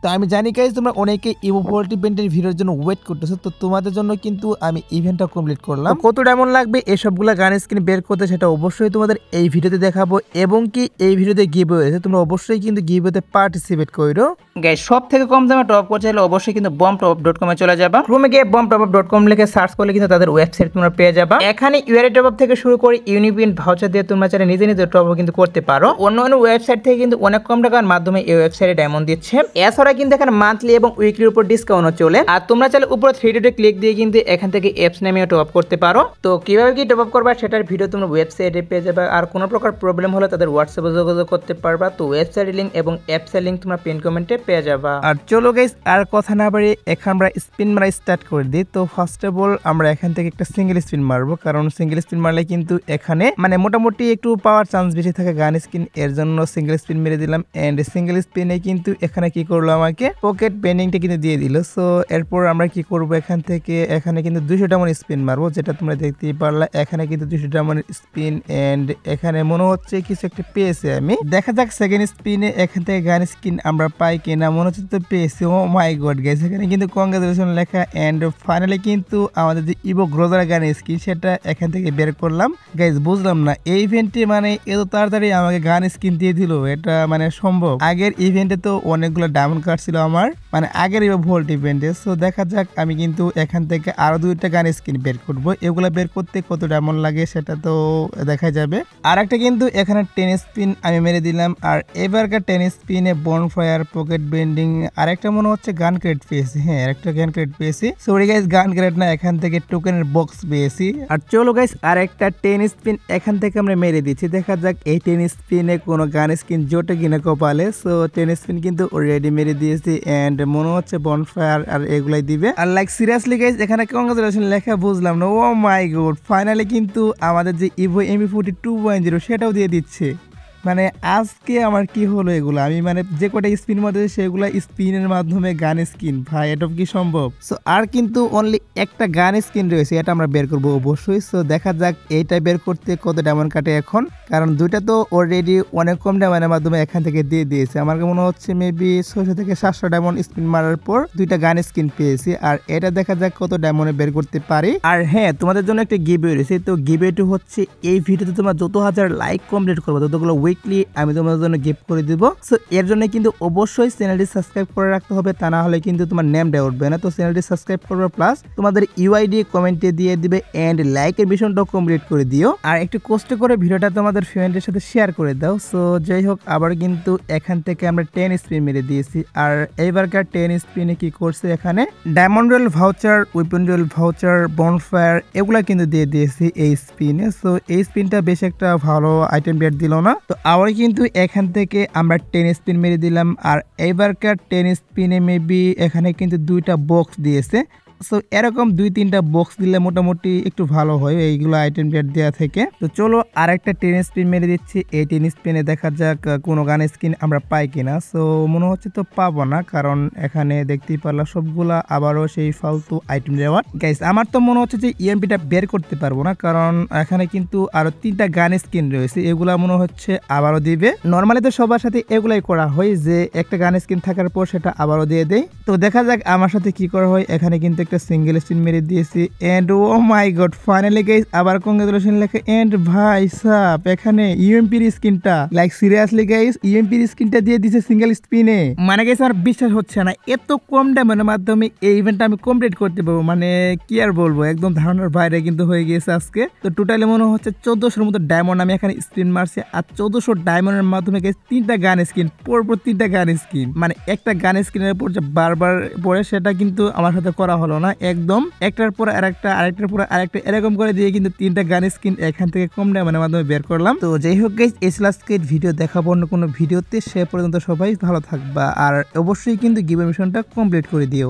তো আমি জানি গাইস তোমরা অনেকে ইভো 40 ইভেন্টের ভিডিওর জন্য ওয়েট করতেছো, তো তোমাদের জন্য কিন্তু আমি ইভেন্টটা কমপ্লিট করলাম। কত ডায়মন্ড লাগবে এসবগুলা গান স্কিন বের করতে সেটা অবশ্যই তোমাদের এই ভিডিওতে দেখাবো, এবং কি এই ভিডিওতে গিভওয়ে আছে, তোমরা অবশ্যই কিন্তু গিভওয়েতে পার্টিসিপেট করো। গাইস সব থেকে কম দামে টপ করতে হলে অবশ্যই কিন্তু bombtop.com এ চলে যাবা। ক্রোমে গিয়ে bombtop.com লিখে সার্চ করলে কিন্তু তাদের ওয়েবসাইট তোমরা পেয়ে যাবা। এখানে ইউআরএ টপ থেকে শুরু করে ইউনিপিন ভাউচার দিয়ে তোমরা চাইলে নিজে নিজে টপ কিন্তু করতে পারো। অন্য ওয়েবসাইট থেকে কিন্তু অনেক কম টাকার মাধ্যমে এই ওয়েবসাইটে ডায়মন্ড দিচ্ছে। এছাড়া কিন্তু এখানে মান্থলি এবং উইকলির উপর ডিসকাউন্টও চলে। আর তোমরা চাইলে উপরে 3 ডটে ক্লিক দিয়ে কিন্তু এখান থেকে অ্যাপস নামিয়ে টপ করতে পারো। তো কিভাবে কি টপ করবা সেটার ভিডিও তোমরা ওয়েবসাইটে পেয়ে যাবে। আর কোনো প্রকার প্রবলেম হলে তাদের হোয়াটসঅ্যাপে যোগাযোগ করতে পারবা। তো ওয়েবসাইটের লিংক এবং অ্যাপসের লিংক তোমরা পিন কমেন্টে পেয়ে যাবা। আর চলো গাইস আর কথা না বাড়িয়ে এখন আমরা স্পিন মারা স্টার্ট করে দিই। তো ফার্স্ট অফ অল আমরা এখান থেকে একটা সিঙ্গেল স্পিন মারবো, কারণ সিঙ্গেল স্পিন মারলে কিন্তু এখানে মানে মোটামুটি একটু পাওয়ার চান্স বেশি থাকে গান স্কিন, এর জন্য সিঙ্গেল স্পিন মেরে দিলাম। এন্ড সিঙ্গেল স্পিনে কিন্তু এখানে কি করলো, আমাকে পকেট বেন্ডিংটা কিন্তু দিয়ে দিল। সো এরপর আমরা কি করব, এখান থেকে এখানে কিন্তু 200 ডায়মন্ড স্পিন মারবো, যেটা তোমরা দেখতেই পারলা। এখানে কিন্তু 200 ডায়মন্ড স্পিন, এন্ড এখানে মনে হচ্ছে কিছু একটা পেয়েছে আমি। দেখা যাক সেকেন্ড স্পিনে এখান থেকে গান স্কিন আমরা পাই কিনা। মনে হচ্ছে তো পেয়েছি। ও মাই গড গাইস, এখানে কিন্তু কংগ্রাচুলেশন লেখা। এন্ড ফাইনালি কিন্তু আমাদের যে ইভো গ্রোজার গান স্কিন সেটা এখান থেকে বের করলাম। গাইস বুঝলাম না এই ইভেন্টে মানে এত তাড়াতাড়ি আমাকে গান স্কিন দিয়ে দিল, এটা মানে সম্ভব? আগের ইভেন্টে তো অনেকগুলো ডায়মন্ড কার্ড ছিল আমার, মানে আগের ইভো ভোল্ট ইভেন্টে। সো দেখা যাক আমি কিন্তু এখান থেকে আরো 2টা গান স্কিন বের করবো। এগুলা বের করতে কত ডায়মন্ড লাগে সেটা তো দেখা যাবে। আর একটা কিন্তু এখানে 10 স্পিন আমি মেরে দিলাম। আর এবারকার 10 স্পিনে বনফায়ার, পকেট বেন্ডিং, আর একটা মনে হচ্ছে গান ক্রেট পেয়েছি। হ্যাঁ একটা গান ক্রেট পেয়েছি। সরি গাইস গান ক্রেট না, এখান থেকে টোকেনের বক্স পেয়েছি। আর চলো গাইস আর একটা 10 স্পিন এখান থেকে আমরা মেরে দিচ্ছি। দেখা যাক এই 10 স্পিনে কোনো গান স্কিন জোটে কিনা কপালে। সো 10 স্পিন কিন্তু অলরেডি মেরে দিয়েছি। এন্ড মনে হচ্ছে বনফায়ার আর এগুলাই দিবে। আর লাইক সিরিয়াসলি গাইস এখানে কংগ্রাচুলেশন লেখা বুঝলাম না। ও মাই গড, ফাইনালি কিন্তু আমাদের যে ইভো MP40 2.0 সেটাও দিয়ে দিচ্ছে। মানে আজকে আমার কি হলো এগুলো, আমি মানে যে কটা স্পিন মারতেছি সেগুলো স্পিনের মাধ্যমে গান স্কিন। ভাই এটা কি সম্ভব? সো আর কিন্তু অনলি একটা গান স্কিন রয়েছে, এটা আমরা বের করবো অবশ্যই। সো দেখা যাক এইটা বের করতে কত ডায়মন্ড কাটে এখন, কারণ দুইটা তো অলরেডি অনেক কম ডায়মন্ডের মাধ্যমে এখান থেকে দিয়ে দিয়েছে। আমার মনে হচ্ছে মেবি 600 থেকে 700 ডায়মন্ড স্পিন মারার পর 2টা গান স্কিন পেয়েছি। আর এটা দেখা যাক কত ডায়মন্ডে বের করতে পারি। আর হ্যাঁ তোমাদের জন্য একটা গিভওয়ে রয়েছে। তো গিভওয়েটি হচ্ছে এই ভিডিওতে তোমরা যত হাজার লাইক কমপ্লিট করবে ততগুলো উইকলি আমি তোমাদের জন্য গিফট করে দিব। সো এর জন্য কিন্তু অবশ্যই চ্যানেলটি সাবস্ক্রাইব করে রাখতে হবে, তা না হলে কিন্তু তোমার নেমটা উঠবে না। তো চ্যানেলটি সাবস্ক্রাইব করবে, প্লাস তোমাদের ইউআইডি কমেন্টে দিয়ে দিবে, এন্ড লাইকের মিশনটাও কমপ্লিট করে দিও। আর একটু কষ্ট করে ভিডিওটা তোমাদের ফ্রেন্ডের সাথে শেয়ার করে দাও। সো যাই হোক আবার কিন্তু এখান থেকে আমরা 10 স্পিন মেরে দিয়েছি। আর এইবারকার 10 স্পিনে কি করছে, এখানে diamond royal voucher, weapon royal voucher, bonfire এগুলা কিন্তু দিয়ে দিয়েছি এই স্পিনে। সো এই স্পিনটা বেশ একটা ভালো আইটেম বের দিল না। তো আবার কিন্তু এখান থেকে আমরা 10 স্পিন মেরে দিলাম। আর এইবারকার 10 স্পিনে মেবি এখানে কিন্তু 2টা বক্স দিয়েছে। সো এরকম 2-3টা বক্স দিলে মোটামুটি একটু ভালো হয় এইগুলো আইটেম রেট দেওয়া থেকে। তো চলো আর একটা 10 স্পিন মেরে দিচ্ছি। এই 10 স্পিনে দেখা যাক কোনো গান স্কিন আমরা পাই কিনা। সো মনে হচ্ছে তো পাবো না, কারণ এখানে দেখতেই পারলাম সবগুলা আবারও সেই ফালতু আইটেম দেওয়ার। গাইস আমার তো মনে হচ্ছে যে ইএমপিটা বের করতে পারবো না, কারণ এখানে কিন্তু আরো 3টা গান স্কিন রয়েছে, এগুলা মনে হচ্ছে আবারও দিবে। নর্মালি তো সবার সাথে এগুলাই করা হয় যে একটা গান স্কিন থাকার পর সেটা আবারও দিয়ে দেয়। তো দেখা যাক আমার সাথে কি করা হয়। এখানে কিন্তু একটা সিঙ্গেল স্পিন মেরে দিয়েছি। And oh my god finally guys আবার কংগ্রাচুলেশন লেখা। এন্ড ভাই সাব এখানে ইউএমপির স্কিনটা, লাইক সিরিয়াসলি গাইস ইউএমপির স্কিনটা দিয়ে দিয়েছে সিঙ্গেল স্পিনে। মানে গাইস আমার বিশ্বাস হচ্ছে না এত কম ডায়মন্ডের মাধ্যমে এই ইভেন্টটা আমি কমপ্লিট করতে পারবো। মানে কি আর বলবো, একদম ধারণার বাইরে কিন্তু হয়ে গিয়েছে আজকে। তো টোটালি মনে হচ্ছে 1400-র মতো ডায়মন্ড আমি এখানে স্পিন মারছি। আর 1400 ডায়মন্ডের মাধ্যমে গাইস 3টা গান স্কিন, পরপর 3টা গান স্কিন, মানে একটা গান স্কিনের উপর যে বারবার পরে সেটা কিন্তু আমার সাথে করা হলো না। একদম একটার পর আরেকটা, আরেকটার পর আরেকটা এরকম করে দিয়ে কিন্তু 3টা গান স্কিন এখান থেকে কম ডায়মন্ডের মাধ্যমে বের করলাম। তো যাই হোক গাইস এই ছিল আজকের ভিডিও, দেখাবো অন্য কোনো ভিডিওতে। সে পর্যন্ত সবাই ভালো থাকবা, আর অবশ্যই কিন্তু গিভওয়ে মিশনটা কমপ্লিট করে দিও।